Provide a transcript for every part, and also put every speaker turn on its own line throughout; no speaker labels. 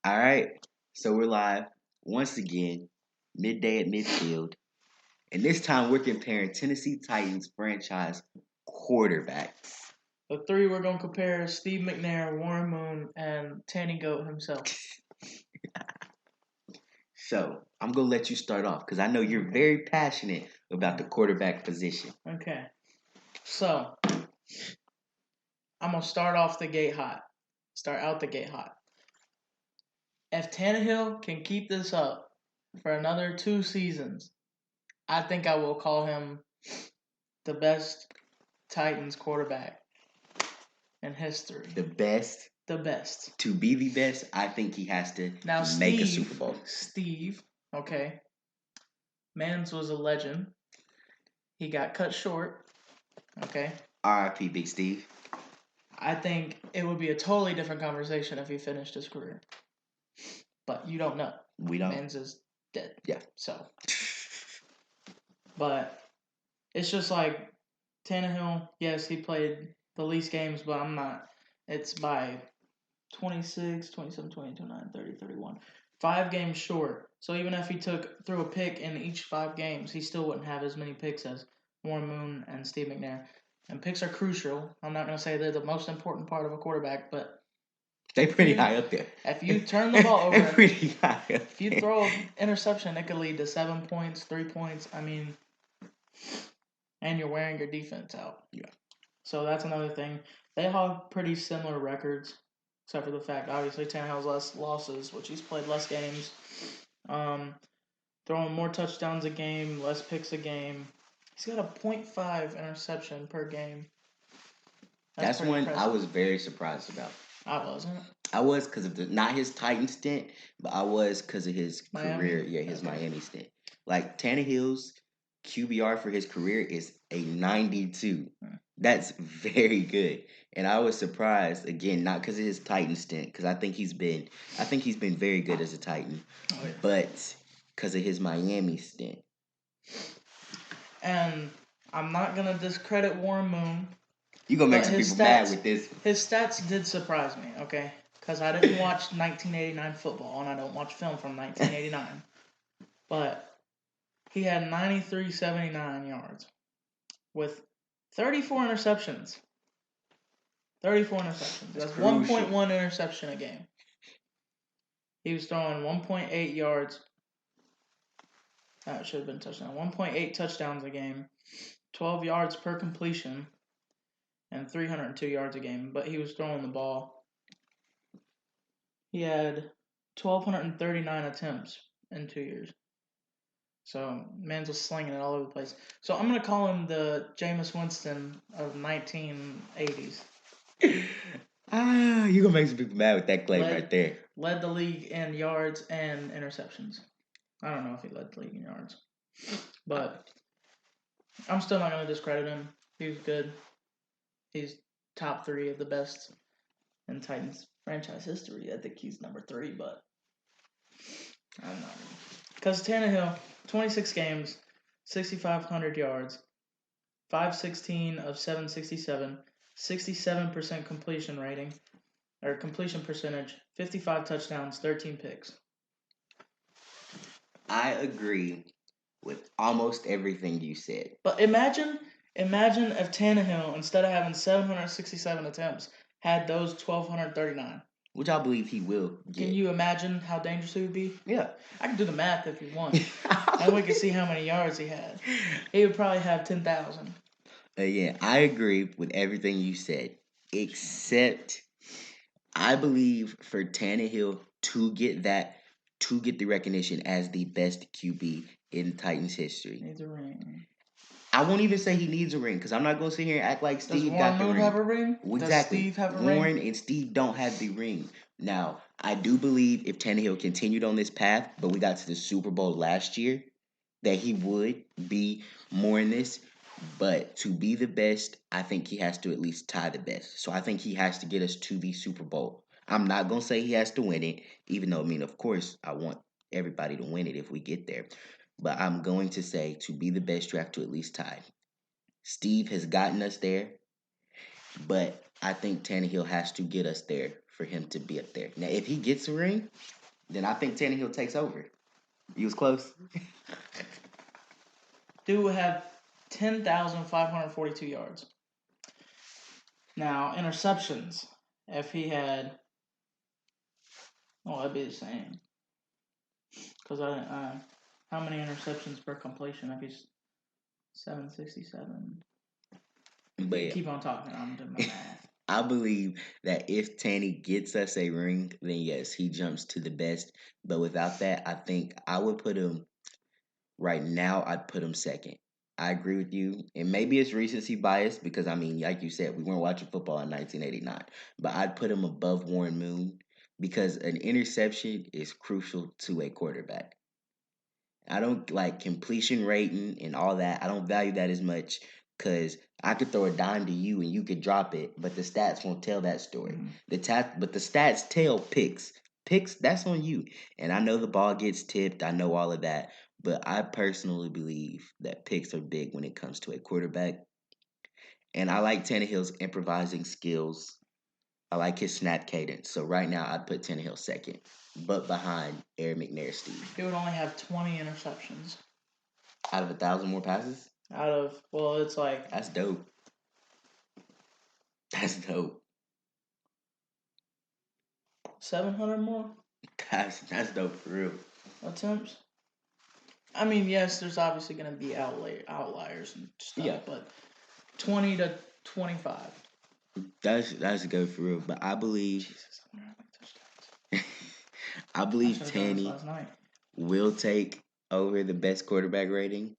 All right. So we're live once again, midday at midfield. And this time we're comparing Tennessee Titans franchise quarterbacks.
The three we're going to compare is Steve McNair, Warren Moon, and Tanny Goat himself.
So I'm going to let you start off because I know you're very passionate about the quarterback position.
Okay. So, I'm going to start out the gate hot. If Tannehill can keep this up for another 2 seasons, I think I will call him the best Titans quarterback in history.
The best.
The best.
To be the best, I think he has to
now,
make a Super Bowl.
Steve, okay. Mans was a legend. He got cut short. Okay.
R.I.P. Big Steve.
I think it would be a totally different conversation if he finished his career. But you don't know.
We don't.
Mans is dead.
Yeah.
So. But it's just like Tannehill, yes, he played the least games, but I'm not. It's by 26, 27, 28, 29, 30, 31. 5 games short. So even if he threw a pick in each 5 games, he still wouldn't have as many picks as Warren Moon and Steve McNair. And picks are crucial. I'm not going to say they're the most important part of a quarterback, but
they're pretty high up there.
If you turn the ball over,
pretty high up
if you throw an interception, it could lead to 7 points, 3 points. I mean, and you're wearing your defense out.
Yeah.
So that's another thing. They have pretty similar records, except for the fact, obviously, Tannehill's less losses, which he's played less games. Throwing more touchdowns a game, less picks a game. He's got a 0.5 interception per game.
That's one impressive. I was very surprised about.
I wasn't.
I was because of not his Titan stint, but I was because of his career. Yeah, his Miami stint. Like Tannehill's QBR for his career is a 92. That's very good, and I was surprised again, not because of his Titan stint, because I think he's been very good as a Titan, but because of his Miami stint.
And I'm not gonna discredit Warren Moon.
You gonna make some people mad with this?
His stats did surprise me, okay? Because I didn't watch 1989 football, and I don't watch film from 1989. But he had 93.79 yards with 34 interceptions. 34 interceptions. That's 1.1 interception a game. He was throwing 1.8 yards. That should have been touchdown. 1.8 touchdowns a game. 12 yards per completion. And 302 yards a game. But he was throwing the ball. He had 1,239 attempts in 2 years. So, Mans was slinging it all over the place. So, I'm going to call him the Jameis Winston of 1980s.
You're going to make some people mad with that claim right there.
Led the league in yards and interceptions. I don't know if he led the league in yards. But I'm still not going to discredit him. He was good. He's top 3 of the best in Titans franchise history. I think he's number 3, but I'm not really. Because Tannehill, 26 games, 6,500 yards, 516 of 767, 67% completion rating, or completion percentage, 55 touchdowns, 13 picks.
I agree with almost everything you said.
But imagine if Tannehill, instead of having 767 attempts, had those 1,239.
Which I believe he will get.
Can you imagine how dangerous he would be?
Yeah.
I can do the math if you want. And we can see how many yards he had. He would probably have 10,000.
Yeah, I agree with everything you said. Except, I believe for Tannehill to get the recognition as the best QB in Titans history.
Needs a ring.
I won't even say he needs a ring because I'm not going to sit here and act like Steve got the ring.
Does Warren have a ring?
Exactly.
Does Steve have a ring?
Warren and Steve don't have the ring. Now, I do believe if Tannehill continued on this path, but we got to the Super Bowl last year, that he would be more in this. But to be the best, I think he has to at least tie the best. So I think he has to get us to the Super Bowl. I'm not going to say he has to win it, even though, of course, I want everybody to win it if we get there. But I'm going to say to be the best, you have to at least tie. Steve has gotten us there, but I think Tannehill has to get us there for him to be up there. Now, if he gets a ring, then I think Tannehill takes over. You was close.
Dude would have 10,542 yards. Now, interceptions. If he had, that'd be the same. Because how many interceptions per completion? If he's 767.
But yeah,
keep on talking. I'm doing my math.
I believe that if Tanny gets us a ring, then yes, he jumps to the best. But without that, I think I would put him right now. I'd put him second. I agree with you, and maybe it's recency bias because I mean, like you said, we weren't watching football in 1989. But I'd put him above Warren Moon because an interception is crucial to a quarterback. I don't like completion rating and all that. I don't value that as much because I could throw a dime to you and you could drop it, but the stats won't tell that story. But the stats tell picks. Picks, that's on you. And I know the ball gets tipped. I know all of that. But I personally believe that picks are big when it comes to a quarterback. And I like Tannehill's improvising skills. I like his snap cadence. So right now I'd put Tannehill second, but behind Aaron McNair Steve.
He would only have 20 interceptions.
Out of 1,000 more passes?
It's like.
That's dope. That's dope.
700 more?
That's dope for real.
Attempts? I mean, yes, there's obviously going to be outliers and stuff, yeah. But 20 to 25.
That's good for real. But I believe. Jesus, I'm gonna make touchdowns. I believe Tanny will take over the best quarterback rating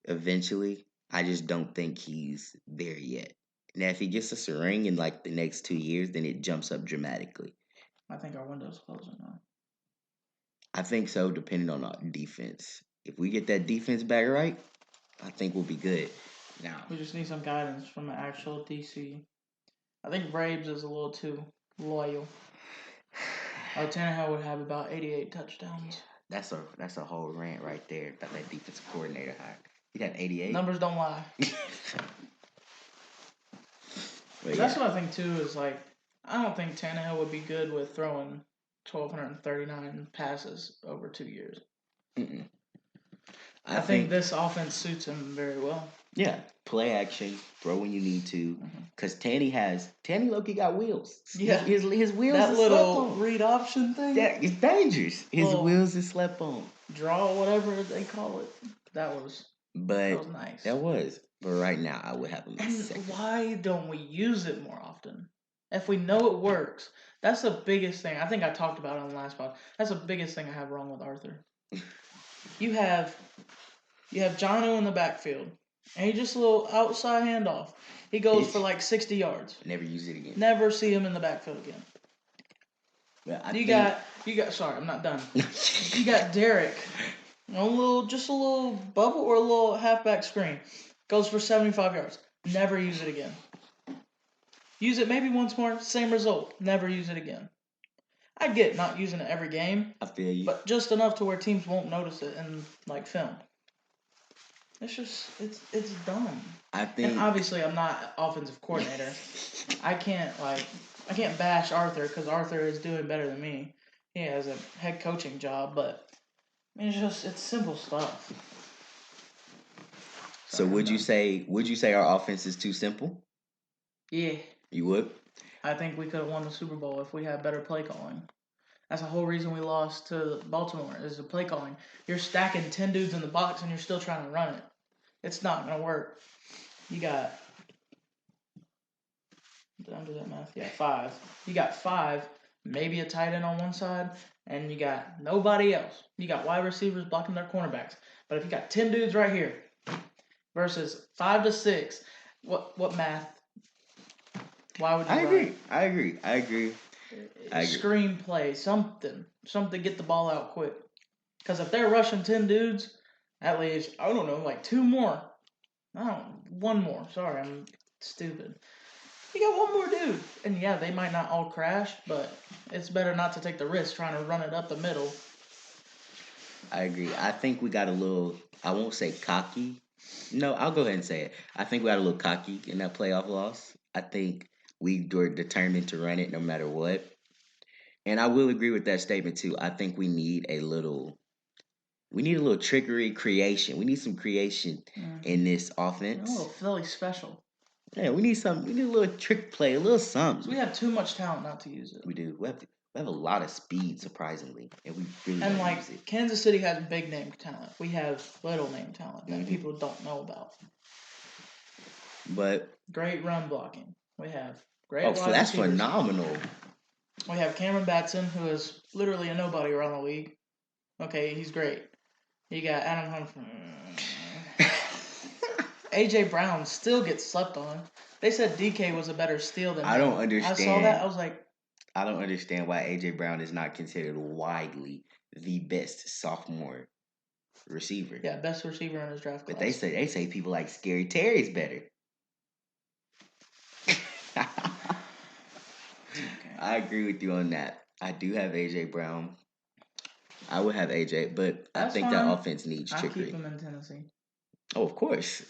eventually. I just don't think he's there yet. Now, if he gets us a ring in like the next 2 years, then it jumps up dramatically.
I think our window's closing now.
I think so, depending on our defense. If we get that defense back right, I think we'll be good. Now
we just need some guidance from an actual DC. I think Braves is a little too loyal. Tannehill would have about 88 touchdowns.
That's a whole rant right there about that defensive coordinator hire. He got 88.
Numbers don't lie. That's what I think too. Is like I don't think Tannehill would be good with throwing 1,239 passes over 2 years. I think this offense suits him very well.
Yeah, play action, throw when you need to. Because Tanny Loki got wheels.
Yeah,
his wheels.
That little read option thing.
That is dangerous. His wheels is slept on.
Draw, whatever they call it. That was nice.
That was. But right now, I would have him.
And why don't we use it more often? If we know it works, that's the biggest thing. I think I talked about it on the last pod. That's the biggest thing I have wrong with Arthur. You have Jono in the backfield, and he just a little outside handoff. He goes for like 60 yards.
Never use it again.
Never see him in the backfield again.
Well,
you got. Sorry, I'm not done. You got Derek, just a little bubble or a little halfback screen. Goes for 75 yards. Never use it again. Use it maybe once more, same result. Never use it again. I get not using it every game.
I feel you.
But just enough to where teams won't notice it in like film. It's just it's dumb. And obviously I'm not offensive coordinator. I can't bash Arthur because Arthur is doing better than me. He has a head coaching job, but I mean, it's simple stuff.
So would you say our offense is too simple?
Yeah.
You would?
I think we could have won the Super Bowl if we had better play calling. That's the whole reason we lost to Baltimore is the play calling. You're stacking 10 dudes in the box and you're still trying to run it. It's not going to work. You got... Did I do that math? Yeah, 5. You got 5, maybe a tight end on one side, and you got nobody else. You got wide receivers blocking their cornerbacks. But if you got 10 dudes right here versus 5 to 6, what math? Why would you
I agree.
Screenplay, something to get the ball out quick. Because if they're rushing 10 dudes, at least, I don't know, like 2 more. No, 1 more. Sorry, I'm stupid. You got 1 more dude. And yeah, they might not all crash, but it's better not to take the risk trying to run it up the middle.
I agree. I think we got a little, I won't say cocky. No, I'll go ahead and say it. I think we got a little cocky in that playoff loss. I think We were determined to run it no matter what. And I will agree with that statement too. I think we need a little trickery creation. We need some creation in this
A
offense.
little Philly special.
Yeah, we need some. We need a little trick play, a little something.
We have too much talent not to use it.
We do. We have a lot of speed, surprisingly, and we really
And
don't
like
use it.
Kansas City has big name talent. We have little name talent that people don't know about.
But
great run blocking. We have great
so
wide
that's
receivers.
phenomenal.
We have Cameron Batson, who is literally a nobody around the league. Okay, he's great. You got Adam Humphrey. AJ Brown still gets slept on. They said DK was a better steal than him.
I don't understand.
I saw that. I was like,
I don't understand why AJ Brown is not considered widely the best sophomore receiver.
Yeah, best receiver in his draft class.
But they say people like Scary Terry's better. Okay. I agree with you on that. I do have AJ Brown. I would have AJ, but I think
fine.
that offense needs trickery.
I keep him in Tennessee.
Oh, of course.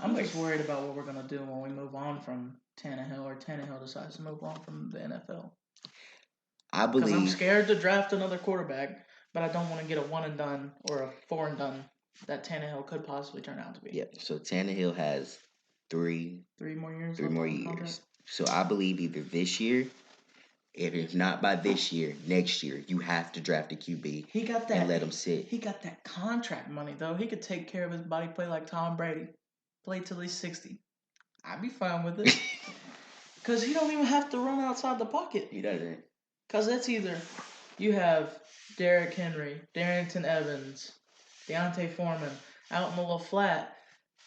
I'm just worried about what we're gonna do when we move on from Tannehill, or Tannehill decides to move on from the NFL.
I believe.
Because I'm scared to draft another quarterback, but I don't want to get a one and done or a four and done that Tannehill could possibly turn out to be.
Yeah. So Tannehill has three
more years.
So I believe either this year, if it's not by this year, next year, you have to draft a QB.
He got that
and let him sit.
He got that contract money though. He could take care of his body, play like Tom Brady, play till he's 60. I'd be fine with it. Because he don't even have to run outside the pocket.
He doesn't.
Because it's either you have Derrick Henry, Darrington Evans, Deontay Foreman out in the little flat.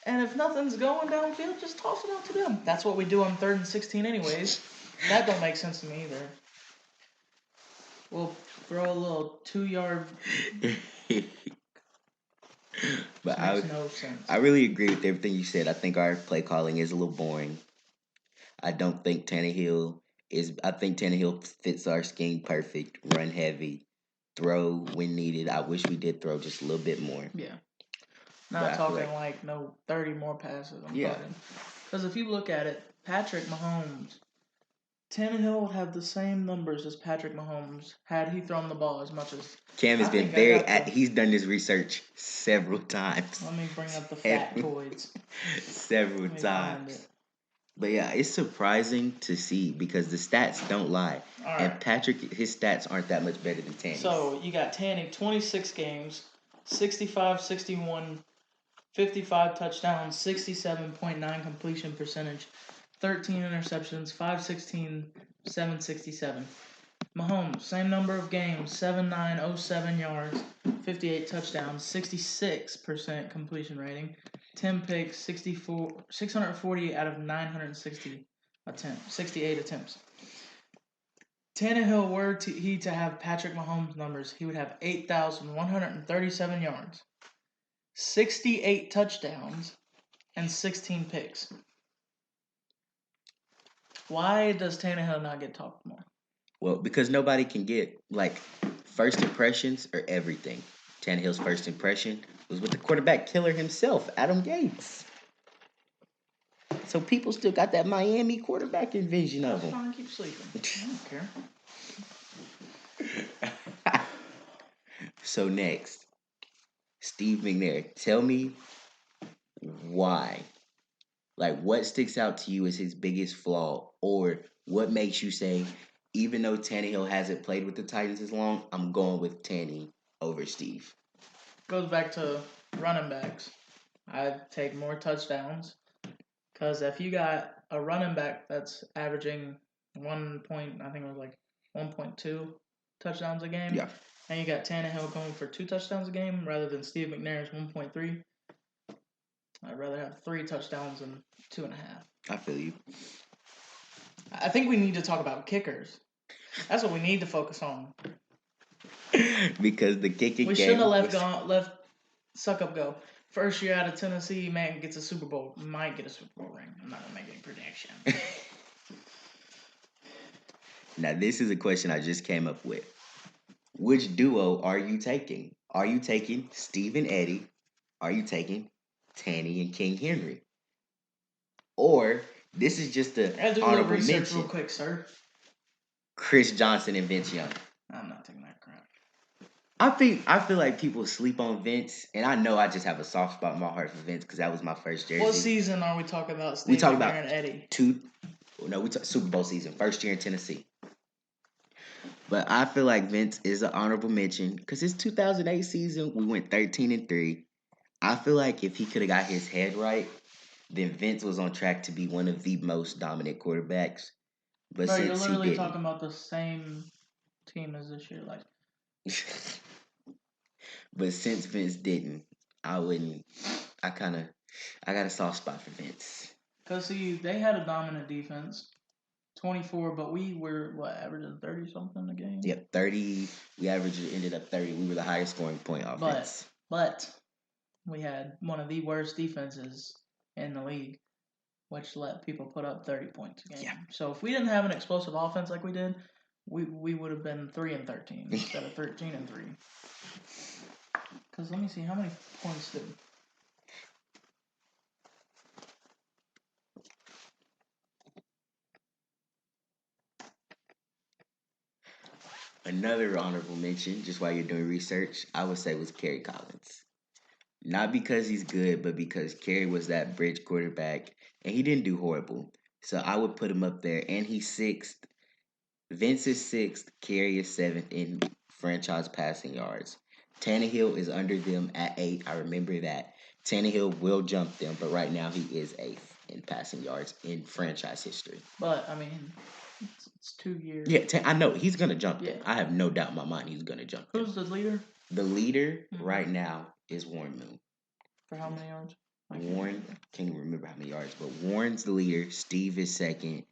And if nothing's going downfield, just toss it out to them. That's what we do on 3rd and 16 anyways. That don't make sense to me either. We'll throw a little 2-yard.
But
makes no sense.
I really agree with everything you said. I think our play calling is a little boring. I don't think Tannehill I think Tannehill fits our scheme perfect. Run heavy, throw when needed. I wish we did throw just a little bit more.
Yeah. Not talking like no 30 more passes. I'm talking. Because if you look at it, Patrick Mahomes, Tannehill would have the same numbers as Patrick Mahomes had he thrown the ball as much as.
Cam has been he's done this research several times.
Let me bring up the factoids.
Several times. But yeah, it's surprising to see because the stats don't lie. Right. And Patrick, his stats aren't that much better than Tanny.
So you got Tanny, 26 games, 65, 61, 55 touchdowns, 67.9 completion percentage, 13 interceptions, 516, 767. Mahomes, same number of games, 7,907 yards, 58 touchdowns, 66% completion rating, 10 picks, 640 out of 960 attempts, 68 attempts. Tannehill, were he to have Patrick Mahomes' numbers, he would have 8,137 yards, 68 touchdowns, and 16 picks. Why does Tannehill not get talked more?
Well, because nobody can get, first impressions are everything. Tannehill's first impression was with the quarterback killer himself, Adam Gates. So people still got that Miami quarterback vision of him.
That's fine, keep sleeping. I don't care.
So next, Steve McNair. Tell me why. What sticks out to you as his biggest flaw? Or what makes you say, even though Tannehill hasn't played with the Titans as long, I'm going with Tanny over Steve?
Goes back to running backs. I'd take more touchdowns. Because if you got a running back that's averaging 1.2 touchdowns a game,
yeah,
and you got Tannehill going for 2 touchdowns a game rather than Steve McNair's 1.3, I'd rather have 3 touchdowns than 2.5.
I feel you.
I think we need to talk about kickers. That's what we need to focus on.
Because the kicking
we shouldn't have left Suck Up go. First year out of Tennessee, man gets a Super Bowl. Might get a Super Bowl ring. I'm not going to make any prediction.
Now, this is a question I just came up with. Which duo are you taking? Are you taking Steve and Eddie? Are you taking Tanny and King Henry? Or This is just an
I gotta do a little
honorable
research
mention.
real quick, sir.
Chris Johnson and Vince Young.
I'm not taking that crap.
I feel like people sleep on Vince, and I know I just have a soft spot in my heart for Vince because that was my first jersey.
What season are we talking about?
We
Steve
talk
McNair
about
and Eddie.
we talk Super Bowl season, first year in Tennessee. But I feel like Vince is an honorable mention because his 2008 season we went 13-3. I feel like if he could have got his head right, then Vince was on track to be one of the most dominant quarterbacks. But
Bro, you're
since he
literally
didn't,
talking about the same team as this year. Like,
but since Vince didn't, I wouldn't. I got a soft spot for Vince.
cause see, they had a dominant defense, 24, but we were what averaging 30 something a game.
Yep, 30. We ended up 30. We were the highest scoring point offense.
But we had one of the worst defenses in the league, which let people put up 30 points a game.
Yeah.
So if we didn't have an explosive offense like we did, we would have been 3-13 instead of 13-3. Because let me see, how many points did?
Another honorable mention, just while you're doing research, I would say was Kerry Collins. Not because he's good, but because Kerry was that bridge quarterback, and he didn't do horrible. So I would put him up there, and he's sixth. Vince is sixth. Kerry is seventh in franchise passing yards. Tannehill is under them at 8. I remember that. Tannehill will jump them, but right now he is 8th in passing yards in franchise history.
But, I mean, it's 2 years.
Yeah, I know. He's going to jump them.
Yeah.
I have no doubt in my mind he's going to jump them.
Who's the leader?
The leader right now is Warren Moon.
For how many yards?
Warren, can't even remember how many yards, but Warren's the leader. Steve is second.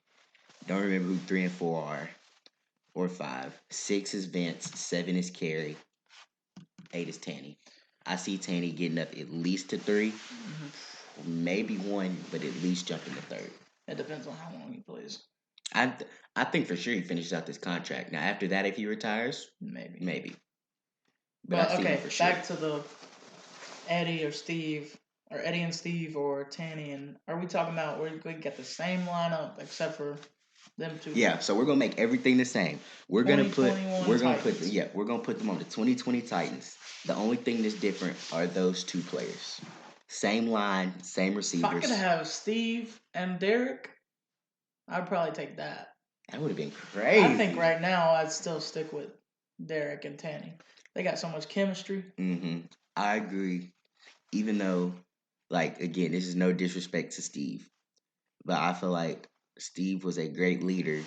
Don't remember who 3 and 4 are. Or 5. 6 is Vince. 7 is Kerry. 8 is Tanny. I see Tanny getting up at least to 3. Maybe 1, but at least jumping to 3rd.
It depends on how long he plays.
I think for sure he finishes out this contract. Now after that, if he retires,
maybe.
But I see him for sure.
Back to the Eddie or Steve, or Eddie and Steve, or Tanny, and are we talking about where we get the same lineup except for them two?
Yeah, so we're gonna make everything the same. We're gonna put them on the 2020 Titans. The only thing that's different are those 2 players. Same line, same receivers.
If I could have Steve and Derek, I'd probably take that.
That would have been crazy.
I think right now I'd still stick with Derek and Tanny. They got so much chemistry.
I agree. Even though, like, again, this is no disrespect to Steve, but I feel like Steve was a great leader,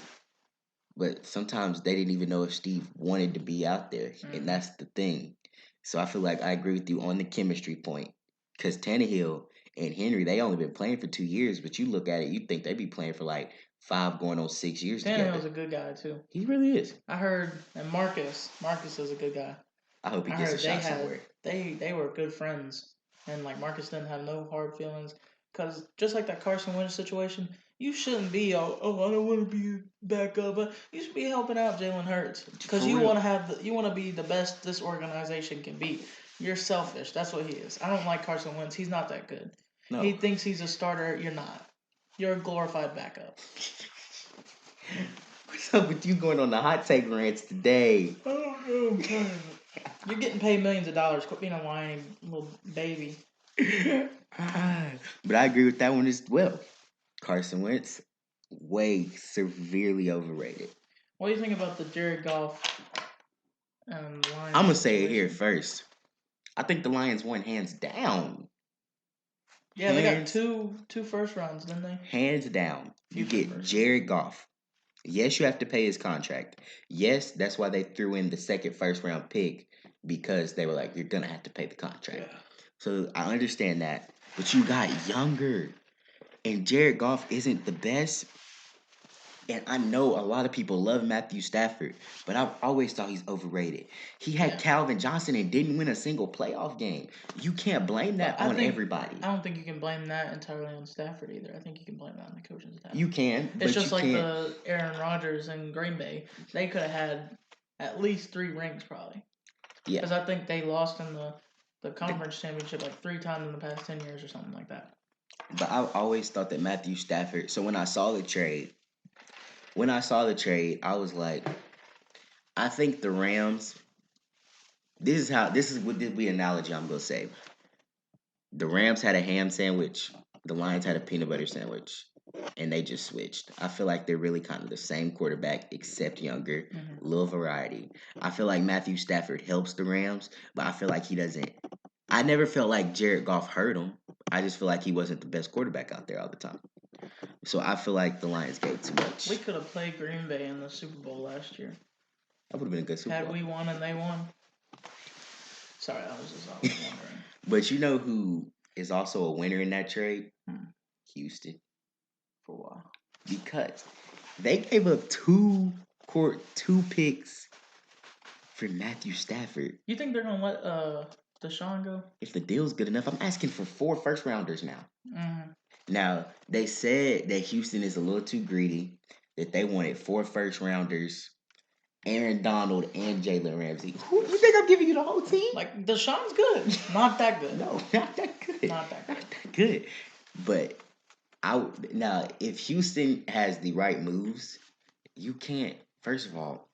but sometimes they didn't even know if Steve wanted to be out there, and that's the thing. So I feel like I agree with you on the chemistry point, because Tannehill and Henry, they only been playing for 2 years, but you look at it, you think they'd be playing for like 5 going on 6 years together.
Tannehill's a good guy too.
He really is.
I heard, and Marcus is a good guy.
I hope he gets a shot somewhere.
They were good friends, and like Marcus didn't have no hard feelings, because just like that Carson Wentz situation, you shouldn't be I don't want to be backup, but you should be helping out Jalen Hurts because you want to be the best this organization can be. You're selfish. That's what he is. I don't like Carson Wentz. He's not that good. No. He thinks he's a starter. You're not. You're a glorified backup.
What's up with you going on the hot take rants today?
I don't know. You're getting paid millions of dollars. Quit being a whiny little baby.
But I agree with that one as well. Carson Wentz, way severely overrated.
What do you think about the Jared Goff and Lions?
I'm going to say it here first. I think the Lions won hands down.
Yeah, they got two first rounds, didn't they?
Hands down. You get Jared Goff. Yes, you have to pay his contract. Yes, that's why they threw in the second first round pick, because they were like, you're going to have to pay the contract. Yeah. So I understand that. But you got younger. And Jared Goff isn't the best. And I know a lot of people love Matthew Stafford, but I've always thought he's overrated. He had Calvin Johnson and didn't win a single playoff game. You can't blame that on everybody.
I don't think you can blame that entirely on Stafford either. I think you can blame that on the coaching staff.
You can.
It's just like the Aaron Rodgers and Green Bay. They could have had at least 3 rings probably. Yeah. Because I think they lost in the conference championship like 3 times in the past 10 years or something like that.
But I always thought that Matthew Stafford. So when I saw the trade, I was like, I think the Rams. This is what the analogy I'm gonna say. The Rams had a ham sandwich. The Lions had a peanut butter sandwich, and they just switched. I feel like they're really kind of the same quarterback, except younger, little variety. I feel like Matthew Stafford helps the Rams, but I feel like he doesn't. I never felt like Jared Goff hurt him. I just feel like he wasn't the best quarterback out there all the time. So I feel like the Lions gave too much.
We could have played Green Bay in the Super Bowl last year.
That would have been a good Super Bowl.
Had we won and they won. Sorry, I was wondering.
But you know who is also a winner in that trade? Houston.
For a while.
Because they gave up two picks for Matthew Stafford.
You think they're gonna let Deshaun go?
If the deal's good enough, I'm asking for 4 first-rounders now.
Mm-hmm.
Now, they said that Houston is a little too greedy, that they wanted 4 first-rounders, Aaron Donald and Jalen Ramsey. Who you think I'm giving you the whole team?
Like, Deshaun's good. Not that good.
No, not that good.
Not that good.
Not that good. But now, if Houston has the right moves, you can't. First of all,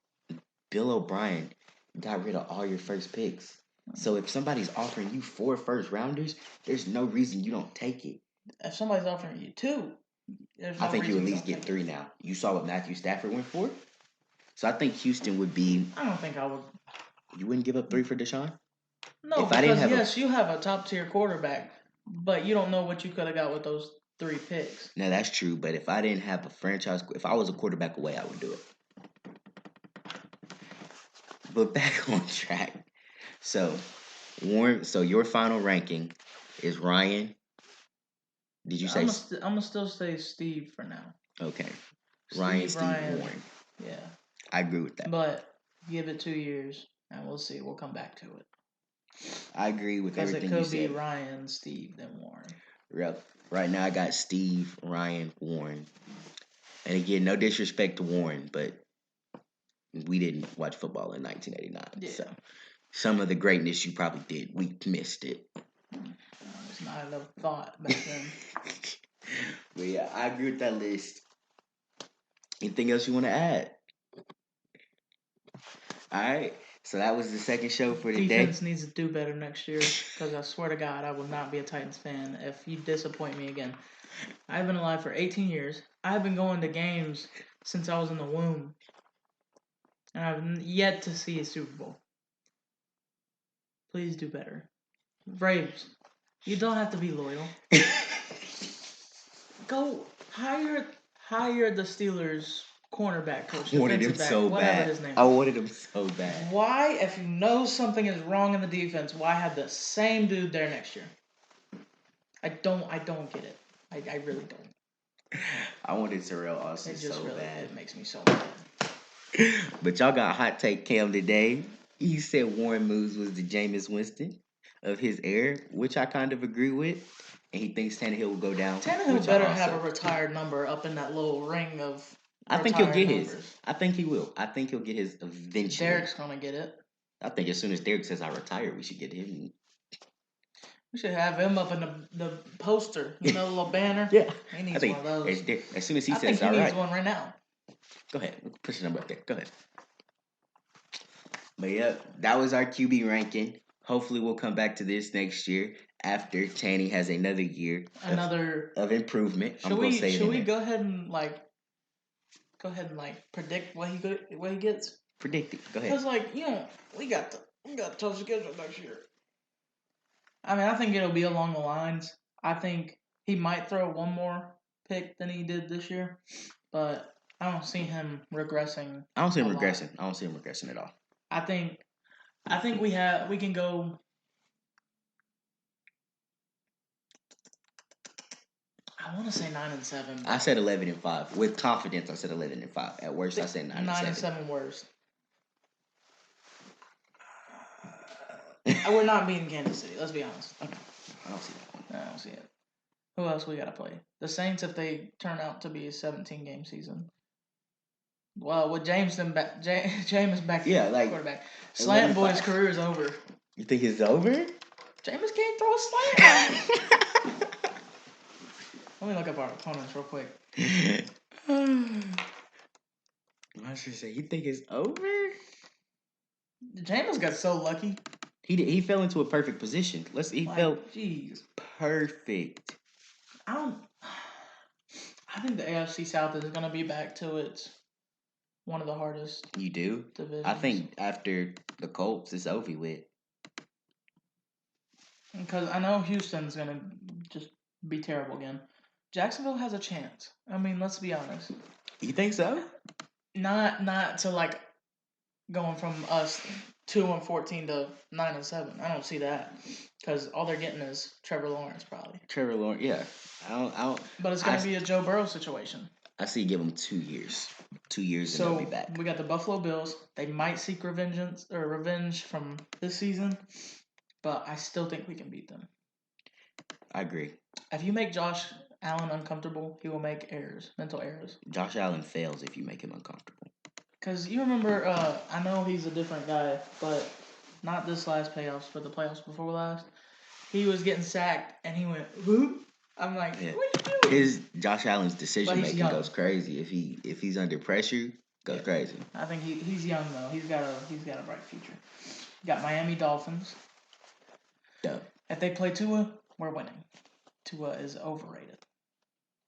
Bill O'Brien got rid of all your first picks. So if somebody's offering you 4 first-rounders, there's no reason you don't take it.
If somebody's offering you 2,
I think you at least get 3 now. You saw what Matthew Stafford went for? So I think Houston would be...
I don't think I would...
You wouldn't give up 3 for Deshaun?
No, because you have a top-tier quarterback, but you don't know what you could have got with those 3 picks.
No, that's true, but if I didn't have a franchise... If I was a quarterback away, I would do it. But back on track. So, Warren, your final ranking is Ryan. Did you say?
I'm gonna still say Steve for now.
Okay.
Ryan,
Warren.
Yeah.
I agree with that.
But give it 2 years, and we'll see. We'll come back to it.
I agree with everything you said.
Because it could be Ryan, Steve, then Warren.
Yep. Right now I got Steve, Ryan, Warren. And again, no disrespect to Warren, but we didn't watch football in 1989. Yeah. So some of the greatness you probably did, we missed it.
It's not enough thought back then.
But yeah, I agree with that list. Anything else you want to add? All right. So that was the second show for today.
Defense needs to do better next year because I swear to God, I will not be a Titans fan if you disappoint me again. I've been alive for 18 years. I've been going to games since I was in the womb. And I've yet to see a Super Bowl. Please do better. Braves, you don't have to be loyal. Go hire the Steelers cornerback coach.
I wanted him so bad. I wanted him so bad.
Why, if you know something is wrong in the defense, why have the same dude there next year? I don't get it. I really don't.
I wanted Terrell Austin so bad.
It makes me so mad.
But y'all got hot take Cam today. He said Warren Moves was the Jameis Winston of his era, which I kind of agree with. And he thinks Tannehill will go down.
Tannehill better have a retired number up in that little ring of.
I think he'll get his. I think he will. I think he'll get his eventually.
Derek's gonna get it.
I think as soon as Derek says I retire, we should get him.
We should have him up in the poster, the little banner.
Yeah,
he needs one of those.
As soon as he says,
think he needs one right now.
Go ahead, push the number up there. Go ahead. But yeah, that was our QB ranking. Hopefully, we'll come back to this next year after Tanny has another year of improvement.
Should we go ahead and predict what he gets?
Predict it. Go ahead.
Because we got tough schedule next year. I mean, I think it'll be along the lines. I think he might throw one more pick than he did this year, but I don't see him regressing.
I don't see him regressing at all.
I think we can go. I want to say 9-7.
I said 11-5 with confidence. I said 11-5. At worst, I said 9-7.
9-7 worst. We're not beating Kansas City. Let's be honest.
Okay. I don't see that one.
I don't see it. Who else we got to play? The Saints, if they turn out to be a 17-game season. Well, with James back,
yeah,
quarterback. Slant Boy's career is over.
You think it's over?
James can't throw a slant. Let me look up our opponents real quick.
I should say, you think it's over?
Jameis got so lucky.
He fell into a perfect position. He fell
jeez.
perfect.
I think the AFC South is gonna be back to its one of the hardest.
You do?
Divisions.
I think after the Colts, it's over with.
Because I know Houston's gonna just be terrible again. Jacksonville has a chance. I mean, let's be honest.
You think so?
Not to like going from us 2-14 to 9-7. I don't see that because all they're getting is Trevor Lawrence probably.
Trevor Lawrence, yeah. I don't.
But it's gonna be a Joe Burrow situation.
I see. Give them 2 years. 2 years,
so
and they'll be back.
We got the Buffalo Bills. They might seek revenge from this season, but I still think we can beat them.
I agree.
If you make Josh Allen uncomfortable, he will make mental errors.
Josh Allen fails if you make him uncomfortable.
Because you remember, I know he's a different guy, but not this last playoffs, but the playoffs before last. He was getting sacked, and he went, whoop. I'm like, yeah. What are you doing?
Josh Allen's decision making goes crazy. If he's under pressure, goes crazy.
I think he's young though. He's got a bright future. Got Miami Dolphins.
Duh.
If they play Tua, we're winning. Tua is overrated.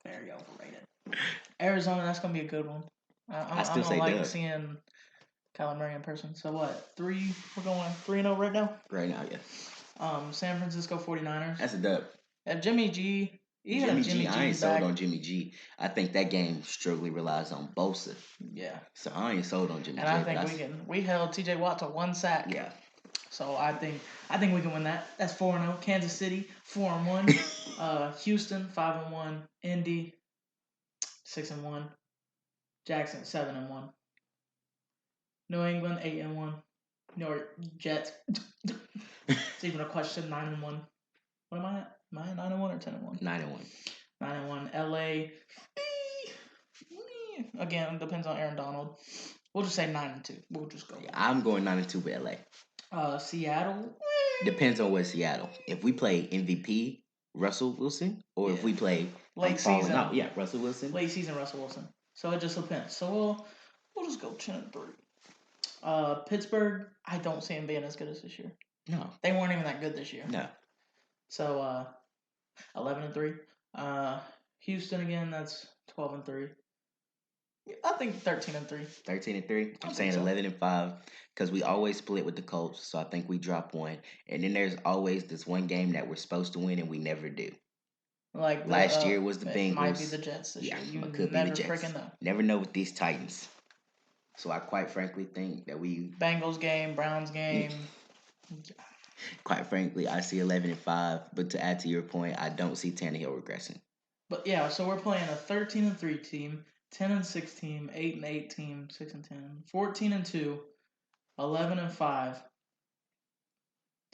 Very overrated. Arizona, that's gonna be a good one. I still say like seeing Kyler Murray in person. So what? We're going 3-0 right now?
Right now, yeah.
San Francisco 49ers.
That's a dub.
If Jimmy G,
I ain't sold on Jimmy G. I think that game strictly relies on Bosa.
Yeah.
So I ain't sold on Jimmy G.
And I think we held TJ Watt to 1 sack.
Yeah.
So I think we can win that. That's 4-0. Kansas City 4-1. Houston 5-1. Indy 6-1. Jackson 7-1. New England 8-1. New York Jets. It's even a question. 9-1. What am I at? Am I at 9-1 or 10-1?
9-1.
9-1. LA. Again, depends on Aaron Donald. We'll just say 9-2. We'll just go.
Yeah, I'm going 9-2 with LA.
Seattle.
Depends on what Seattle. If we play MVP Russell Wilson, or if we play
late season,
Russell Wilson.
Late season Russell Wilson. So it just depends. So we'll just go 10-3. Pittsburgh, I don't see him being as good as this year.
No,
they weren't even that good this year.
No.
So 11-3. Houston again, that's 12-3. I think 13-3.
13-3. I'm saying 11-5 because we always split with the Colts, so I think we drop one. And then there's always this one game that we're supposed to win and we never do.
Like
last year was the Bengals.
It might be the Jets this year. You
could
never
be the Jets.
Freaking know.
Never know with these Titans. So I quite frankly think that we
Bengals game, Browns game.
Quite frankly, I see 11-5. But to add to your point, I don't see Tannehill regressing.
But yeah, so we're playing a 13-3 team, 10-6 team, 8-8 team, 6-10, 14-2, 11-5,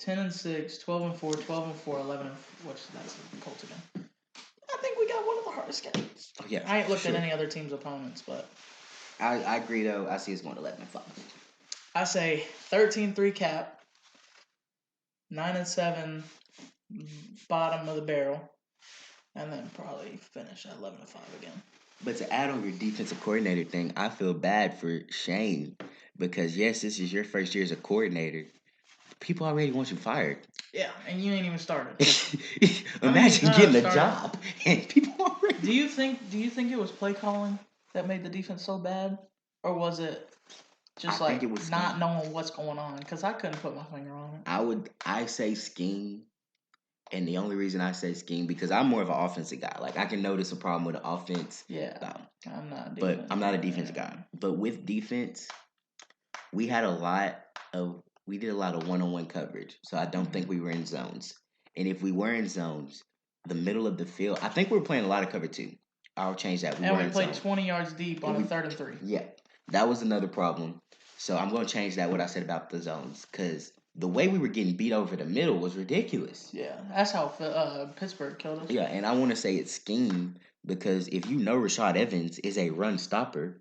10-6, 12-4, 12-4, 11. That's the Colts again. I think we got one of the hardest games.
Oh, yeah,
I ain't looked at any other team's opponents, but
I agree though. I see it's going 11-5.
I say 13-3 cap, 9-7 bottom of the barrel, and then probably finish at 11-5 again.
But to add on your defensive coordinator thing, I feel bad for Shane because yes, this is your first year as a coordinator. People already want you fired.
Yeah, and you ain't even started.
Imagine getting a job and people already.
Do you think it was play calling that made the defense so bad, or was it just not knowing what's going on? Because I couldn't put my finger on it.
I say scheme, and the only reason I say scheme because I'm more of an offensive guy. Like I can notice a problem with the offense.
Yeah, I'm not.
But I'm not a defensive guy. But with defense, we did a lot of one-on-one coverage. So I don't think we were in zones. And if we were in zones, the middle of the field, I think we were playing a lot of cover 2. I'll change that.
We played 20 yards deep on a 3rd-and-3.
Yeah, that was another problem. So I'm going to change that, what I said about the zones. Because the way we were getting beat over the middle was ridiculous.
Yeah, that's how Pittsburgh killed us.
Yeah, and I want to say it's scheme because if you know Rashad Evans is a run stopper,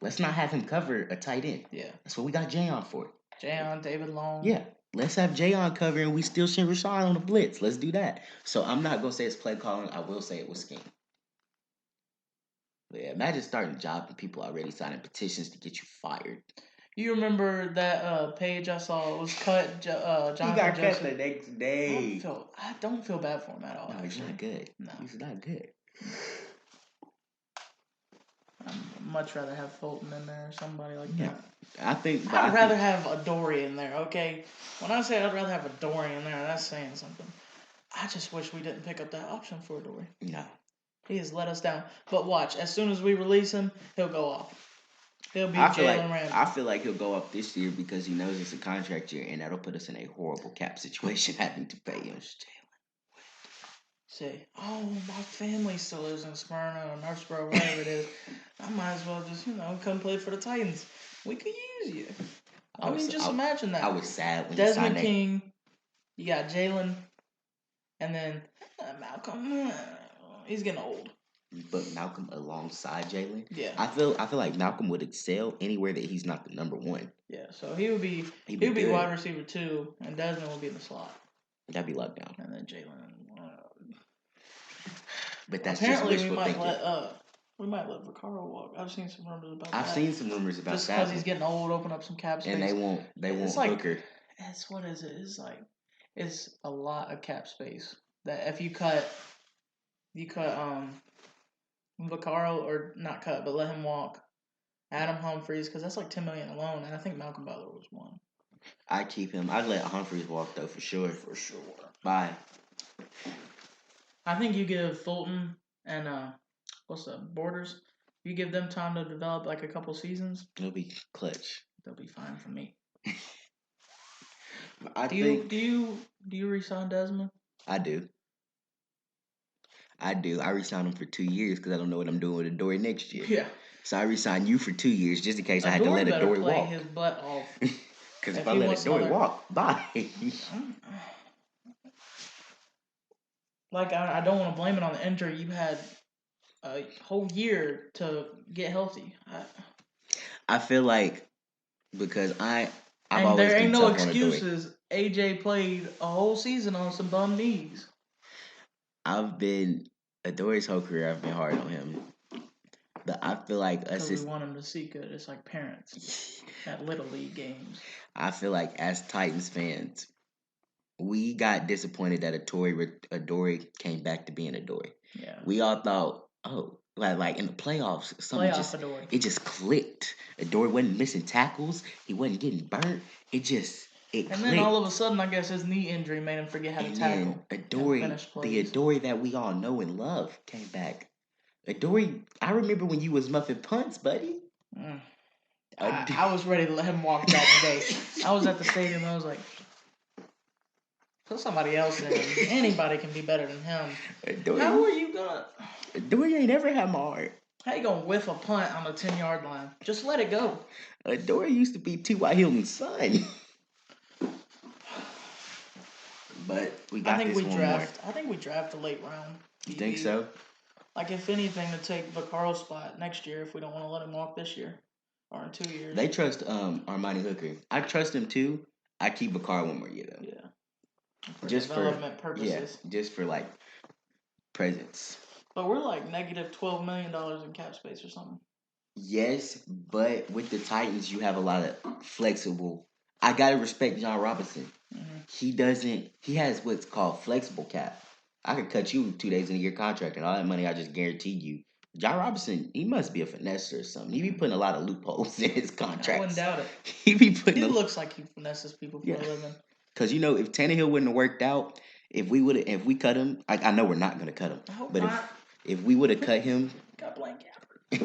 let's not have him cover a tight end.
Yeah.
That's what we got Jayon for.
Jayon, David Long.
Yeah. Let's have Jayon cover and we still send Rashad on the blitz. Let's do that. So I'm not going to say it's play calling. I will say it was scheme. Yeah, imagine starting a job and people already signing petitions to get you fired.
You remember that page I saw? It was cut.
He
Jonathan
got cut
Joseph.
the next day.
I don't feel bad for him at all.
No, he's
Actually,
not good.
no.
He's not good.
I'd much rather have Fulton in there or somebody like
Yeah,
that.
I'd
rather have Adoree in there. Okay, when I say I'd rather have Adoree in there, that's saying something. I just wish we didn't pick up that option for Adoree.
No.
He has let us down. But watch, as soon as we release him, he'll go off. He'll be Jalen Ramsey.
I feel like he'll go up this year because he knows it's a contract year, and that'll put us in a horrible cap situation having to pay him.
Say, oh, my family still lives in Smyrna or Murfreesboro, whatever it is. I might as well just, come play for the Titans. We could use you. Imagine that.
I was sad when
Desmond King, you got Jalen, and then Malcolm. He's getting old.
But Malcolm alongside Jalen,
yeah,
I feel like Malcolm would excel anywhere that he's not the number one.
Yeah, so he would be wide receiver 2, and Desmond would be in the slot.
That'd be lockdown.
And then Jalen.
But that's
apparently
just wishful thinking.
We might let Vaccaro walk. I've seen some rumors about that.
I've seen some rumors about
just
that.
Just because he's getting old, open up some cap space.
And they won't Hooker.
It's what is it? It's a lot of cap space. That if you cut Vaccaro, or not cut, but let him walk. Adam Humphries, because that's like $10 million alone, and I think Malcolm Butler was one.
I'd keep him. I'd let Humphries walk though, for sure.
For sure.
Bye.
I think you give Fulton and Borders. You give them time to develop like a couple seasons.
It'll be clutch.
They'll be fine for me.
Do
you resign Desmond?
I do. I resign him for 2 years because I don't know what I'm doing with Adoree next year.
Yeah.
So I resign you for 2 years just in case I had to let Adoree walk.
His butt off.
Because if I let Adoree walk, bye.
Like, I don't want to blame it on the injury. You had a whole year to get healthy.
I feel like because I've
and
always
there ain't
been
no
tough on
excuses. AJ played a whole season on some bum knees.
Adoree's whole career, I've been hard on him. But I feel like
because we want him to see good. It's like parents at Little League games.
I feel like as Titans fans, we got disappointed that Adoree came back to being Adoree.
Yeah.
We all thought, like in the playoffs, it just clicked. Adoree wasn't missing tackles. He wasn't getting burnt. It clicked.
Then all of a sudden, I guess his knee injury made him forget how to tackle.
The Adoree that we all know and love, came back. Adoree, I remember when you was muffing punts, buddy.
I was ready to let him walk that day. I was at the stadium and I was like, put somebody else in. Anybody can be better than him. How are you gonna?
Adoree ain't ever had my heart.
How you gonna whiff a punt on the 10-yard line? Just let it go.
Adoree used to be T.Y. Hilton's son. But we got this one more.
I think we draft a late round.
You think so?
Like, if anything, to take Vaccaro's spot next year if we don't want to let him walk this year. Or in 2 years.
They trust Armani Hooker. I trust him too. I keep Vaccaro one more year though.
Yeah. For development purposes.
Yeah, just for like presence.
But we're like negative $12 million in cap space or something.
Yes, but with the Titans, you have a lot of flexible. I gotta respect John Robinson. Mm-hmm. He has what's called flexible cap. I could cut you 2 days in a year contract, and all that money I just guaranteed you. John Robinson, he must be a finesser or something. He be putting a lot of loopholes in his contracts.
I wouldn't doubt it.
He
looks like he finesses people for a living.
Because if Tannehill wouldn't have worked out, if we cut him, I know we're not going to cut him.
I hope not.
If we would have cut him,
got blank out.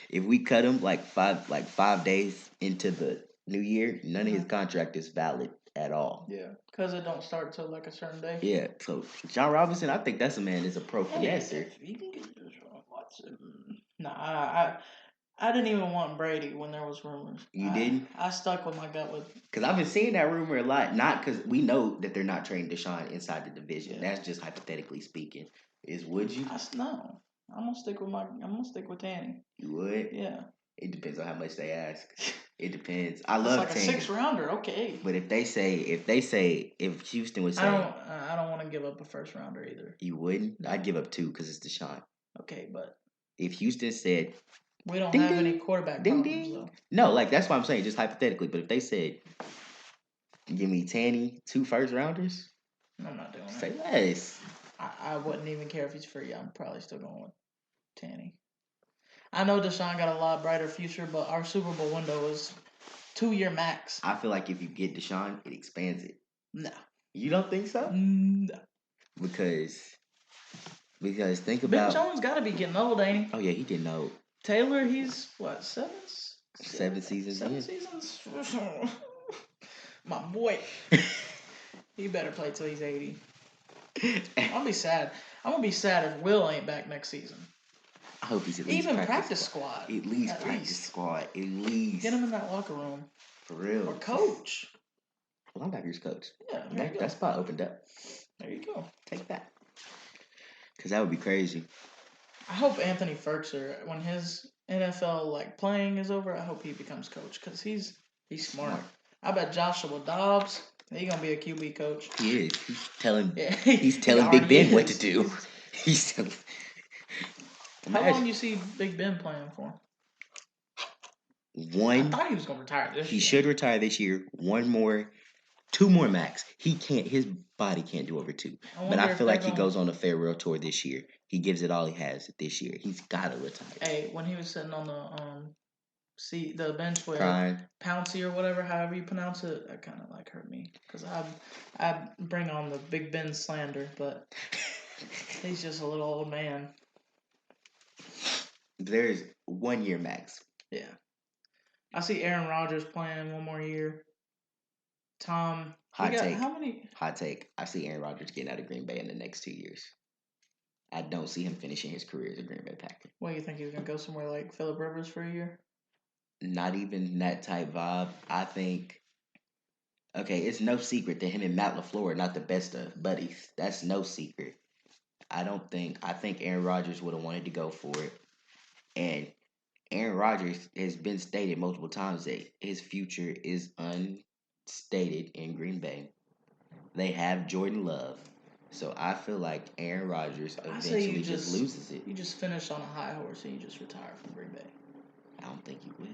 If we cut him like 5 days into the new year, none of his contract is valid at all.
Yeah, because it don't start till like a certain day.
Yeah, so John Robinson, I think that's a man that's a pro finesser.
He can get this wrong. Nah, I didn't even want Brady when there was rumors.
You didn't?
I stuck with my gut with.
Because I've been seeing that rumor a lot. Not because we know that they're not trading Deshaun inside the division. Yeah. That's just hypothetically speaking. Would you?
No. I'm gonna stick with Tanny.
You would?
Yeah.
It depends on how much they ask. It depends. I love
Tanny. It's like a 6-rounder, okay.
But if Houston would say,
I don't want to give up a 1st rounder either.
You wouldn't? No. I'd give up 2 because it's Deshaun.
Okay, but
if Houston said,
We don't
ding,
have
ding,
any quarterback
ding,
problems,
ding.
though.
No, like that's what I'm saying, just hypothetically. But if they said, give me Tanny, 2 first rounders,
I'm not doing
say
it.
less.
I wouldn't even care if he's free. I'm probably still going with Tanny. I know Deshaun got a lot brighter future, but our Super Bowl window is 2-year max.
I feel like if you get Deshaun, it expands it.
No.
You don't think so?
No.
Because think
Ben
about
Jones got to be getting old, ain't he?
Oh yeah, he getting old.
Taylor, he's what,
7 seasons
Seven
in.
seasons? My boy. He better play till he's 80. I'm gonna be sad. I'm gonna be sad if Will ain't back next season.
I hope he's at least
Even practice squad.
At least practice squad. At least.
Get him in that locker room.
For real.
Or coach.
Linebackers coach.
Yeah, there you go.
That spot opened up.
There you go.
Take that. Because that would be crazy.
I hope Anthony Ferkser, when his NFL playing is over, I hope he becomes coach because he's smart. I bet Joshua Dobbs, he's gonna be a QB coach.
He is. He's
He
telling Big Ben
is.
what to do. He's telling.
How long do you see Big Ben playing for? I thought he was gonna retire this year.
He should retire this year. 2 more max. He can't. His body can't do over 2. But I feel like he goes on a farewell tour this year. He gives it all he has this year. He's gotta retire.
Hey, when he was sitting on the bench with
Crying.
Pouncey or whatever, however you pronounce it, that kind of hurt me because I bring on the Big Ben slander, but he's just a little old man.
There's 1 year max.
Yeah, I see Aaron Rodgers playing 1 more year. Tom,
hot take.
How many?
Hot take. I see Aaron Rodgers getting out of Green Bay in the next 2 years. I don't see him finishing his career as a Green Bay Packer.
What do you think? He's gonna go somewhere like Phillip Rivers for a year?
Not even that type vibe. I think. Okay, it's no secret that him and Matt LaFleur are not the best of buddies. That's no secret. I think Aaron Rodgers would have wanted to go for it, and Aaron Rodgers has been stated multiple times that his future is unstated in Green Bay. They have Jordan Love. So I feel like Aaron Rodgers eventually just loses it.
You just finish on a high horse and you just retire from Green Bay.
I don't think you will.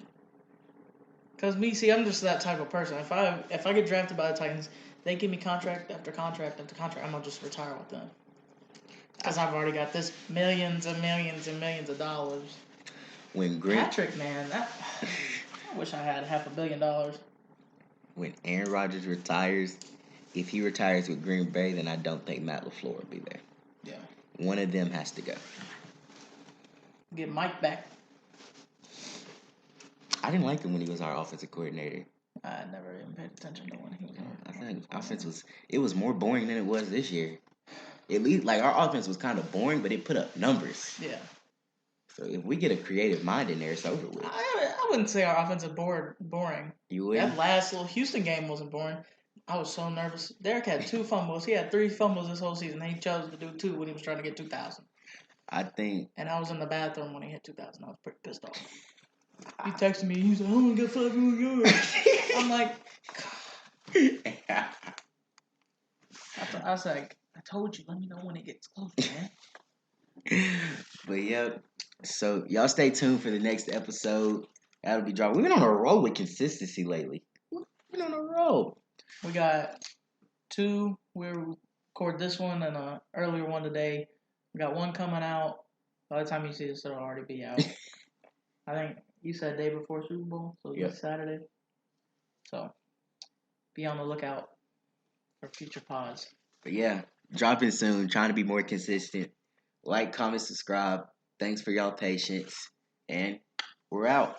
Because I'm just that type of person. If I get drafted by the Titans, they give me contract after contract after contract, I'm gonna just retire with them. Because I've already got this millions and millions and millions of dollars. Patrick, man, I wish I had $500 million.
When Aaron Rodgers retires, if he retires with Green Bay, then I don't think Matt LaFleur will be there.
Yeah.
One of them has to go.
Get Mike back.
I didn't like him when he was our offensive coordinator.
I never even paid attention to when he was.
I think offense was more boring than it was this year. At least our offense was kind of boring, but it put up numbers.
Yeah.
So if we get a creative mind in there, it's over with.
I wouldn't say our offense is boring.
You would?
That last little Houston game wasn't boring. I was so nervous. Derek had 2 fumbles. He had 3 fumbles this whole season. He chose to do 2 when he was trying to get 2,000. And I was in the bathroom when he hit 2,000. I was pretty pissed off. He texted me. He said, "I want to get 5 more yards." I'm like, God. I was like, I told you. Let me know when it gets close, man.
But yeah, so y'all stay tuned for the next episode. That'll be dropped. We've been on a roll with consistency lately. We've been on a roll.
We got 2. We'll record this one and an earlier one today. We got 1 coming out. By the time you see this, it'll already be out. I think you said day before Super Bowl, so this Saturday. So be on the lookout for future pods.
But yeah, dropping soon. Trying to be more consistent. Like, comment, subscribe. Thanks for y'all patience. And we're out.